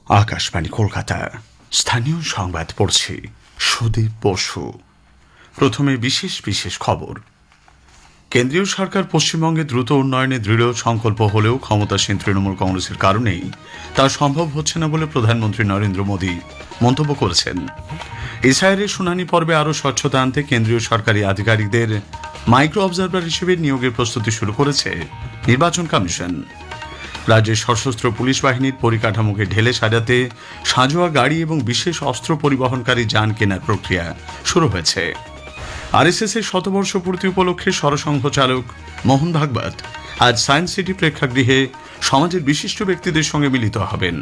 আকাশবাণী কলকাতা স্থানীয় সংবাদ পড়ছি সুদীপ বসু। প্রথমে বিশেষ বিশেষ খবর। কেন্দ্রীয় সরকার পশ্চিমবঙ্গে দ্রুত উন্নয়নে দৃঢ় সংকল্প হলেও ক্ষমতাসীন তৃণমূল কংগ্রেসের কারণেই তা সম্ভব হচ্ছে না বলে প্রধানমন্ত্রী নরেন্দ্র মোদী মন্তব্য করেছেন। এসআইআরের শুনানি পর্বে আরও স্বচ্ছতা আনতে কেন্দ্রীয় সরকারি আধিকারিকদের মাইক্রো অবজারভার হিসেবে নিয়োগের প্রস্তুতি শুরু করেছে নির্বাচন কমিশন। রাজ্যের সশস্ত্র পুলিশ বাহিনীর পরিকাঠামোকে ঢেলে সাজাতে সাঁজোয়া গাড়ি এবং বিশেষ অস্ত্র পরিবহনকারী যান কেনার প্রক্রিয়া শুরু হয়েছে। আরএসএস এর শতবর্ষ পূর্তি উপলক্ষে সরসংঘ চালক মোহন ভাগবত আজ সায়েন্স সিটি প্রেক্ষাগৃহে সমাজের বিশিষ্ট ব্যক্তিদের সঙ্গে মিলিত হবেন।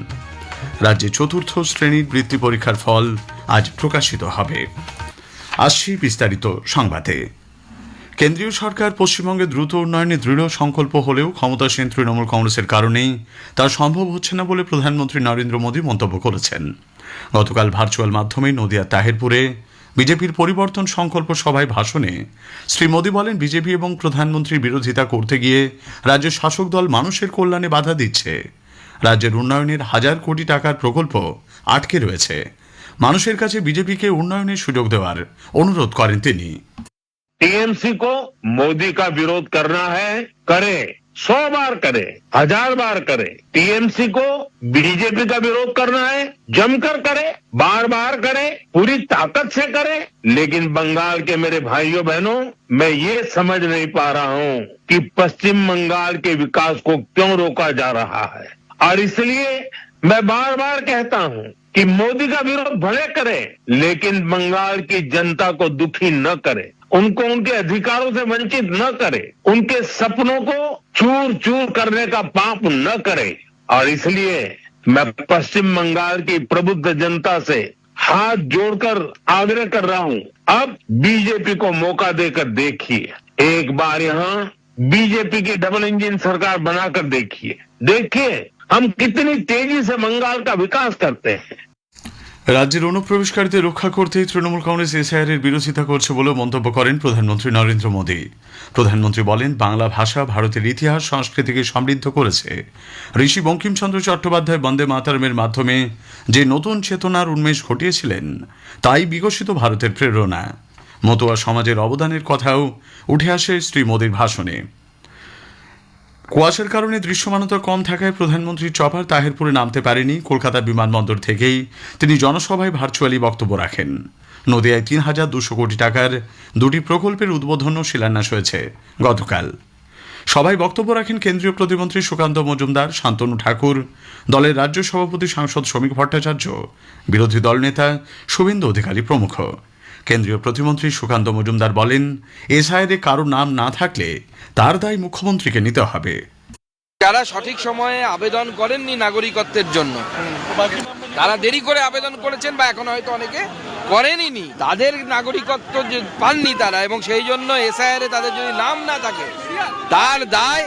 রাজ্যে চতুর্থ শ্রেণীর বৃত্তি পরীক্ষার ফল আজ প্রকাশিত হবে। আসছি বিস্তারিত সংবাদে। কেন্দ্রীয় সরকার পশ্চিমবঙ্গে দ্রুত উন্নয়নে দৃঢ় সংকল্প হলেও ক্ষমতাসীন তৃণমূল কংগ্রেসের কারণেই তা সম্ভব হচ্ছে না বলে প্রধানমন্ত্রী নরেন্দ্র মোদী মন্তব্য করেছেন। গতকাল ভার্চুয়াল মাধ্যমে নদিয়ার তাহেরপুরে বিজেপির পরিবর্তন সংকল্প সভায় ভাষণে শ্রী মোদী বলেন, বিজেপি এবং প্রধানমন্ত্রীর বিরোধিতা করতে গিয়ে রাজ্যের শাসক দল মানুষের কল্যাণে বাধা দিচ্ছে। রাজ্যের উন্নয়নের হাজার কোটি টাকার প্রকল্প আটকে রয়েছে। মানুষের কাছে বিজেপিকে উন্নয়নের সুযোগ দেওয়ার অনুরোধ করেন তিনি। टीएमसी को मोदी का विरोध करना है, करे, 100 बार करे, 1000 बार करे। टीएमसी को बीजेपी का विरोध करना है, जमकर करे, बार बार करे, पूरी ताकत से करे। लेकिन बंगाल के मेरे भाइयों बहनों, मैं ये समझ नहीं पा रहा हूँ कि पश्चिम बंगाल के विकास को क्यों रोका जा रहा है। और इसलिए मैं बार बार कहता हूँ कि मोदी का विरोध भले करे, लेकिन बंगाल की जनता को दुखी न करे, उनको उनके अधिकारों से वंचित न करे, उनके सपनों को चूर चूर करने का पाप न करे। और इसलिए मैं पश्चिम बंगाल की प्रबुद्ध जनता से हाथ जोड़कर आग्रह कर रहा हूं, अब बीजेपी को मौका देकर देखिए। एक बार यहाँ बीजेपी की डबल इंजन सरकार बनाकर देखिए हम कितनी तेजी से बंगाल का विकास करते हैं। রাজ্যের অনুপ্রবেশকারীদের রক্ষা করতে তৃণমূল কংগ্রেস এসআইআর এর বিরোধিতা করছে বলে মন্তব্য করেন প্রধানমন্ত্রী নরেন্দ্র মোদী। প্রধানমন্ত্রী বলেন, বাংলা ভাষা ভারতের ইতিহাস সংস্কৃতিকে সমৃদ্ধ করেছে। ঋষি বঙ্কিমচন্দ্র চট্টোপাধ্যায় বন্দে মাতরমের মাধ্যমে যে নতুন চেতনার উন্মেষ ঘটিয়েছিলেন তাই বিকশিত ভারতের প্রেরণা। মতুয়া সমাজের অবদানের কথাও উঠে আসে শ্রী মোদীর ভাষণে। কুয়াশার কারণে দৃশ্যমানতা কম থাকায় প্রধানমন্ত্রী চপার তাহেরপুরে নামতে পারেনি। কলকাতা বিমানবন্দর থেকেই তিনি জনসভায় ভার্চুয়ালি বক্তব্য রাখেন। নদিয়ায় ৩,২০০ কোটি টাকার দুটি প্রকল্পের উদ্বোধন ও শিলান্যাস হয়েছে গতকাল। সভায় বক্তব্য রাখেন কেন্দ্রীয় প্রতিমন্ত্রী সুকান্ত মজুমদার, শান্তনু ঠাকুর, দলের রাজ্য সভাপতি সাংসদ শ্রমিক ভট্টাচার্য, বিরোধী দলনেতা শুভেন্দু অধিকারী প্রমুখ। কেন্দ্রীয় প্রতিমন্ত্রী সুকান্ত মজুমদার বলেন, এসআইআরে কারো নাম না থাকলে তার দায় মুখ্যমন্ত্রীকে নিতে হবে। যারা সঠিক সময়ে আবেদন করেননি নাগরিকত্বের জন্য, তারা দেরি করে আবেদন করেছেন বা এখন হয়তো অনেকে করেনি, তাদের নাগরিকত্ব যে পাননি তারা, এবং সেই জন্য এসআইআরে তাদের যদি নাম না থাকে তার দায়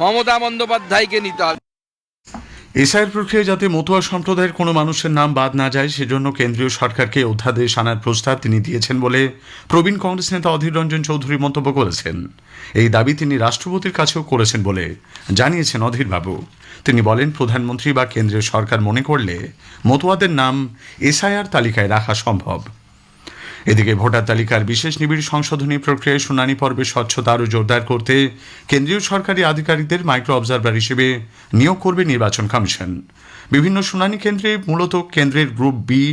মমতা বন্দ্যোপাধ্যায়কে নিতে হবে। এসআইআর প্রক্রিয়ায় যাতে মতুয়া সম্প্রদায়ের কোনো মানুষের নাম বাদ না যায় সেজন্য কেন্দ্রীয় সরকারকে অধ্যাদেশ আনার প্রস্তাব তিনি দিয়েছেন বলে প্রবীণ কংগ্রেস নেতা অধীর রঞ্জন চৌধুরী মন্তব্য করেছেন। এই দাবি তিনি রাষ্ট্রপতির কাছেও করেছেন বলে জানিয়েছেন অধীরবাবু। তিনি বলেন, প্রধানমন্ত্রী বা কেন্দ্রীয় সরকার মনে করলে মতুয়াদের নাম এসআইআর তালিকায় রাখা সম্ভব। এদিকে ভোটার তালিকার বিশেষ নিবিড় সংশোধনী প্রক্রিয়ায় শুনানি পর্বে স্বচ্ছতা আরও জোরদার করতে কেন্দ্রীয় সরকারি আধিকারিকদের মাইক্রো অবজারভার হিসেবে নিয়োগ করবে নির্বাচন কমিশন। বিভিন্ন শুনানি কেন্দ্রে মূলত কেন্দ্রের গ্রুপ বি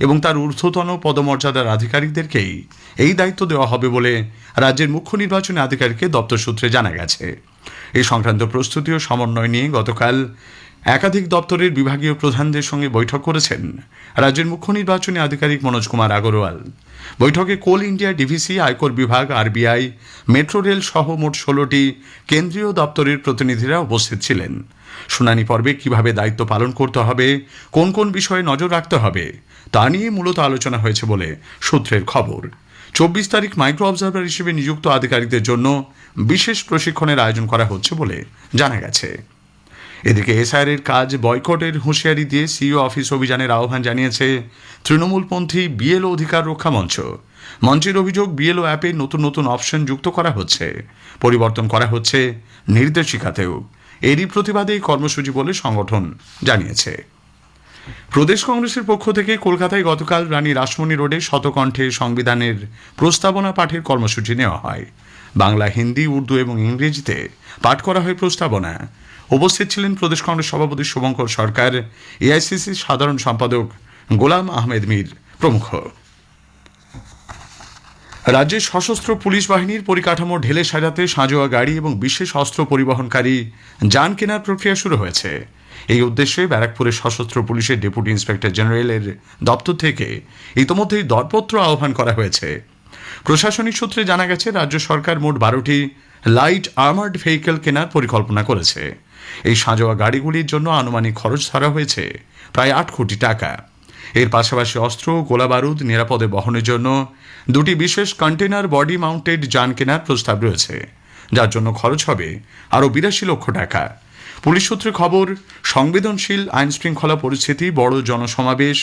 এবং তার ঊর্ধ্বতন পদমর্যাদার আধিকারিকদেরকেই এই দায়িত্ব দেওয়া হবে বলে রাজ্যের মুখ্য নির্বাচনী আধিকারিকের দপ্তর সূত্রে জানা গেছে। এই সংক্রান্ত প্রস্তুতি ও সমন্বয় নিয়ে গতকাল একাধিক দপ্তরের বিভাগীয় প্রধানদের সঙ্গে বৈঠক করেছেন রাজ্যের মুখ্য নির্বাচনী আধিকারিক মনোজ কুমার আগরওয়াল। বৈঠকে কোল ইন্ডিয়া ডিভিসি, আয়কর বিভাগ, আরবিআই, মেট্রো রেল সহ মোট 16টি কেন্দ্রীয় দপ্তরের প্রতিনিধিরা উপস্থিত ছিলেন। শুনানি পর্বে কিভাবে দায়িত্ব পালন করতে হবে, কোন কোন বিষয়ে নজর রাখতে হবে তা নিয়ে মূলত আলোচনা হয়েছে বলে সূত্রের খবর। 24 তারিখ মাইক্রো অবজারভার হিসেবে নিযুক্ত আধিকারিকদের জন্য বিশেষ প্রশিক্ষণের আয়োজন করা হচ্ছে বলে জানা গেছে। এদিকে এসআইআর এর কাজ বয়কটের হুঁশিয়ারি দিয়ে সিইও অফিস অভিযানের আহ্বান জানিয়েছে তৃণমূলপন্থী বিএলও অধিকার রক্ষা মঞ্চ। মঞ্চের অভিযোগ, বিএলও অ্যাপে নতুন নতুন অপশন যুক্ত করা হচ্ছে, পরিবর্তন করা হচ্ছে নির্দেশিকাতেও। এরই প্রতিবাদে এই কর্মসূচি বলে সংগঠন জানিয়েছে। প্রদেশ কংগ্রেসের পক্ষ থেকে কলকাতায় গতকাল রানী রাসমণি রোডে শতকণ্ঠে সংবিধানের প্রস্তাবনা পাঠের কর্মসূচি নেওয়া হয়। বাংলা, হিন্দি, উর্দু এবং ইংরেজিতে পাঠ করা হয় প্রস্তাবনা। উপস্থিত ছিলেন প্রদেশ কংগ্রেস সভাপতি শুভঙ্কর সরকার, এআইসিসি সাধারণ সম্পাদক গোলাম আহমেদ মীর প্রমুখ। রাজ্যের সশস্ত্র পুলিশ বাহিনীর পরিকাঠামো ঢেলে সাজাতে সাঁজোয়া গাড়ি এবং বিশেষ অস্ত্র পরিবহনকারী যান কেনার প্রক্রিয়া শুরু হয়েছে। এই উদ্দেশ্যে ব্যারাকপুরের সশস্ত্র পুলিশের ডেপুটি ইন্সপেক্টর জেনারেলের দপ্তর থেকে ইতোমধ্যেই দরপত্র আহ্বান করা হয়েছে। প্রশাসনিক সূত্রে জানা গেছে, রাজ্য সরকার মোট 12টি লাইট আর্মার্ড ভেহিকেল কেনার পরিকল্পনা করেছে। এই সাঁজোয়া গাড়িগুলির জন্য আনুমানিক খরচ ধরা হয়েছে প্রায় 8 কোটি টাকা। এর পাশাপাশি অস্ত্র, গোলা বারুদ নিরাপদে বহনের জন্য 2টি বিশেষ কন্টেনার বডি মাউন্টেড যান কেনার প্রস্তাব রয়েছে, যার জন্য খরচ হবে আরও 82 লক্ষ টাকা। পুলিশ সূত্রে খবর, সংবেদনশীল আইন শৃঙ্খলা পরিস্থিতি, বড় জনসমাবেশ,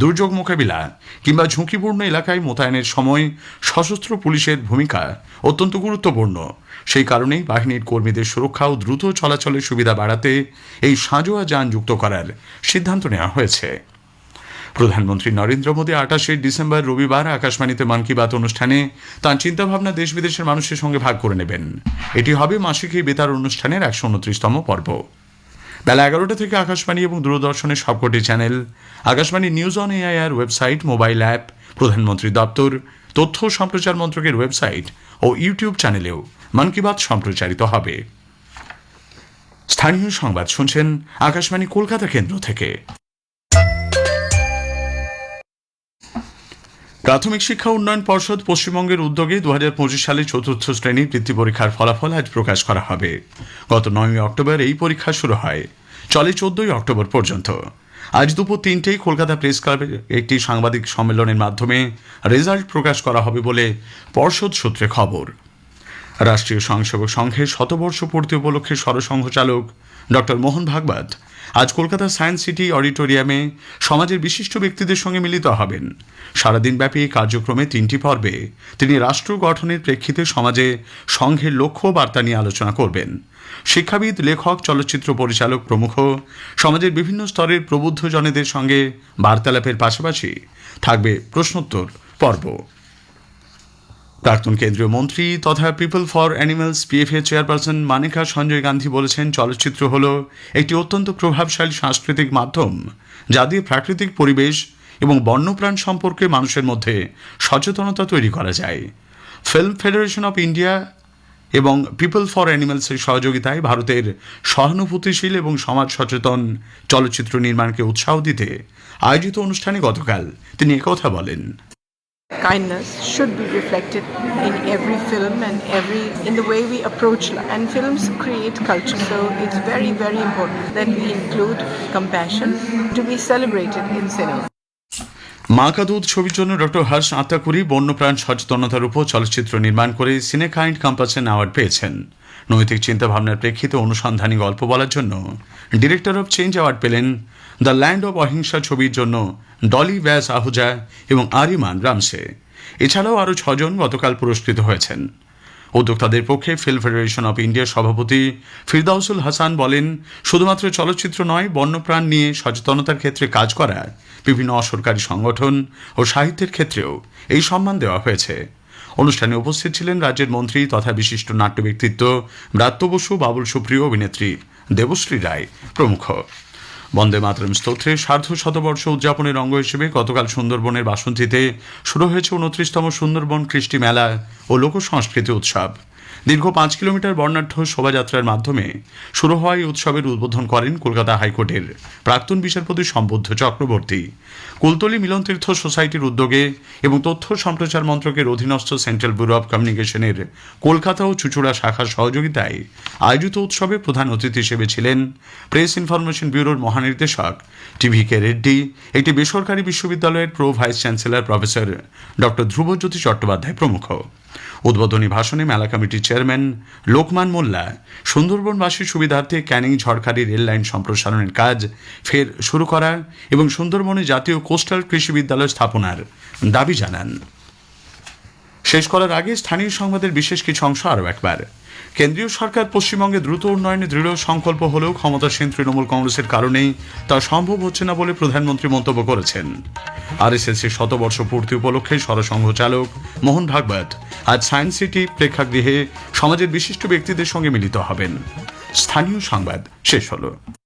দুর্যোগ মোকাবিলা কিংবা ঝুঁকিপূর্ণ এলাকায় মোতায়েনের সময় সশস্ত্র পুলিশের ভূমিকা অত্যন্ত গুরুত্বপূর্ণ। সেই কারণেই বাহিনীর কর্মীদের সুরক্ষা ও দ্রুত চলাচলের সুবিধা বাড়াতে এই সাঁজোয়া যান যুক্ত করার সিদ্ধান্ত নেওয়া হয়েছে। প্রধানমন্ত্রী নরেন্দ্র মোদী 28 ডিসেম্বর রবিবার আকাশবাণীতে মন কি বাত অনুষ্ঠানে তাঁর চিন্তাভাবনা দেশ বিদেশের মানুষের সঙ্গে ভাগ করে নেবেন। এটি হবে মাসিক এই বেতার অনুষ্ঠানের 129তম পর্ব। বেলা 11টা থেকে আকাশবাণী এবং দূরদর্শনের সবকটি channel, Akashvani news on AIR website, mobile app, প্রধানমন্ত্রী দপ্তর, তথ্য ও সম্প্রচার মন্ত্রকের ওয়েবসাইট ও ইউটিউব চ্যানেলেও মন কি বাত সম্প্রচারিত হবে। স্থানীয় সংবাদ শুনছেন আকাশবাণী কলকাতা কেন্দ্র থেকে। প্রাথমিক শিক্ষা উন্নয়ন পর্ষদ পশ্চিমবঙ্গের উদ্যোগে 2025 সালে 4র্থ শ্রেণীর বৃত্তি পরীক্ষার ফলাফল আজ প্রকাশ করা হবে। গত 9 অক্টোবর এই পরীক্ষা শুরু হয়, চলে 14 অক্টোবর পর্যন্ত। আজ দুপুর 3টেই কলকাতা প্রেস ক্লাবের একটি সাংবাদিক সম্মেলনের মাধ্যমে রেজাল্ট প্রকাশ করা হবে বলে পর্ষদ সূত্রে খবর। রাষ্ট্রীয় স্বয়ংসেবক সংঘের 100 পূর্তি উপলক্ষে সরসংঘ চালক ডক্টর মোহন ভাগবত আজ কলকাতা সায়েন্স সিটি অডিটোরিয়ামে সমাজের বিশিষ্ট ব্যক্তিদের সঙ্গে মিলিত হবেন। সারাদিনব্যাপী এই কার্যক্রমে 3টি পর্বে তিনি রাষ্ট্র গঠনের প্রেক্ষিতে সমাজে সংঘের লক্ষ্য বার্তা নিয়ে আলোচনা করবেন। শিক্ষাবিদ, লেখক, চলচ্চিত্র পরিচালক প্রমুখ সমাজের বিভিন্ন স্তরের প্রবুদ্ধ জনেদের সঙ্গে বার্তালাপের পাশাপাশি থাকবে প্রশ্নোত্তর পর্ব। প্রাক্তন কেন্দ্রীয় মন্ত্রী তথা people for animals PFA chairperson Maneka Sanjay Gandhi বলেছেন, চলচ্চিত্র হল একটি অত্যন্ত প্রভাবশালী সাংস্কৃতিক মাধ্যম, যা দিয়ে প্রাকৃতিক পরিবেশ এবং বন্যপ্রাণ সম্পর্কে মানুষের মধ্যে সচেতনতা তৈরি করা যায়। ফিল্ম ফেডারেশন অফ ইন্ডিয়া এবং পিপল ফর অ্যানিমালসের সহযোগিতায় ভারতের সহানুভূতিশীল এবং সমাজ সচেতন চলচ্চিত্র নির্মাণকে উৎসাহ দিতে আয়োজিত অনুষ্ঠানে গতকাল তিনি একথা বলেন। Kindness should be reflected in every film and in the way we approach life. And films create culture, so it's very, very important that we include compassion to be celebrated in cinema. মা কা দুধ ছবির জন্য doctor Harsh আত্মাকুরি বন্যপ্রাণ সচেতনতার উপর চলচ্চিত্র নির্মাণ করে সিনেকাইন্ড কম্পাসন অ্যাওয়ার্ড পেয়েছেন। নৈতিক চিন্তাভাবনার প্রেক্ষিতে অনুসন্ধানী গল্প বলার জন্য ডিরেক্টর অফ চেঞ্জ অ্যাওয়ার্ড পেলেন দ্য ল্যান্ড অব অহিংসা ছবির জন্য ডলি ব্যাস আহুজা এবং আরিমান রামসে। এছাড়াও আরও 6 জন গতকাল পুরস্কৃত হয়েছেন। উদ্যোক্তাদের পক্ষে ফিল্ম ফেডারেশন অফ ইন্ডিয়ার সভাপতি ফিরদাউসুল হাসান বলেন, শুধুমাত্র চলচ্চিত্র নয়, বন্যপ্রাণ নিয়ে সচেতনতার ক্ষেত্রে কাজ করা বিভিন্ন অসরকারি সংগঠন ও সাহিত্যের ক্ষেত্রেও এই সম্মান দেওয়া হয়েছে। অনুষ্ঠানে উপস্থিত ছিলেন রাজ্যের মন্ত্রী তথা বিশিষ্ট নাট্য ব্যক্তিত্ব ব্রাত্য বসু, বাবুল সুপ্রিয়, অভিনেত্রী দেবশ্রী রায় প্রমুখ। বন্দে মাতরম স্তোত্রের সার্ধশতবর্ষ উদযাপনের অঙ্গ হিসেবে গতকাল সুন্দরবনের বাসন্তীতে শুরু হয়েছে 29তম সুন্দরবন কৃষ্টি মেলা ও লোক সংস্কৃতি উৎসব। দীর্ঘ 5 কিলোমিটার বর্ণাঢ্য শোভাযাত্রার মাধ্যমে শুরু হওয়া এই উৎসবের উদ্বোধন করেন কলকাতা হাইকোর্টের প্রাক্তন বিচারপতি সম্বুদ্ধ চক্রবর্তী। কুলতলি মিলনতীর্থ সোসাইটির উদ্যোগে এবং তথ্য সম্প্রচার মন্ত্রকের অধীনস্থ সেন্ট্রাল ব্যুরো অব কমিউনিকেশনের কলকাতা ও চুঁচুড়া শাখার সহযোগিতায় আয়োজিত উৎসবে প্রধান অতিথি হিসেবে ছিলেন প্রেস ইনফরমেশন ব্যুরোর মহানির্দেশক টিভি.কে রেড্ডি, একটি বেসরকারি বিশ্ববিদ্যালয়ের pro vice chancellor professor doctor Dhrubajyoti Chattopadhyay প্রমুখ। উদ্বোধনী ভাষণে মেলা কমিটির চেয়ারম্যান লোকমান মোল্লা সুন্দরবনবাসীর সুবিধার্থে ক্যানিং ঝড়খালি রেল লাইন সম্প্রসারণের কাজ ফের শুরু করা এবং সুন্দরবনে জাতীয় কোস্টাল কৃষি বিদ্যালয় স্থাপনার দাবি জানান। শেষ করার আগে স্থানীয় সংবাদের বিশেষ কিছু অংশ আরও একবার। কেন্দ্রীয় সরকার পশ্চিমবঙ্গে দ্রুত উন্নয়নে দৃঢ় সংকল্প হলেও ক্ষমতাসীন তৃণমূল কংগ্রেসের কারণেই তা সম্ভব হচ্ছে না বলে প্রধানমন্ত্রী মন্তব্য করেছেন। আরএসএসের শতবর্ষ পূর্তি উপলক্ষে সরসংঘ চালক মোহন ভাগবত আজ সায়েন্স সিটি প্রেক্ষাগৃহে সমাজের বিশিষ্ট ব্যক্তিদের সঙ্গে মিলিত হবেন। স্থানীয় সংবাদ শেষ হলো।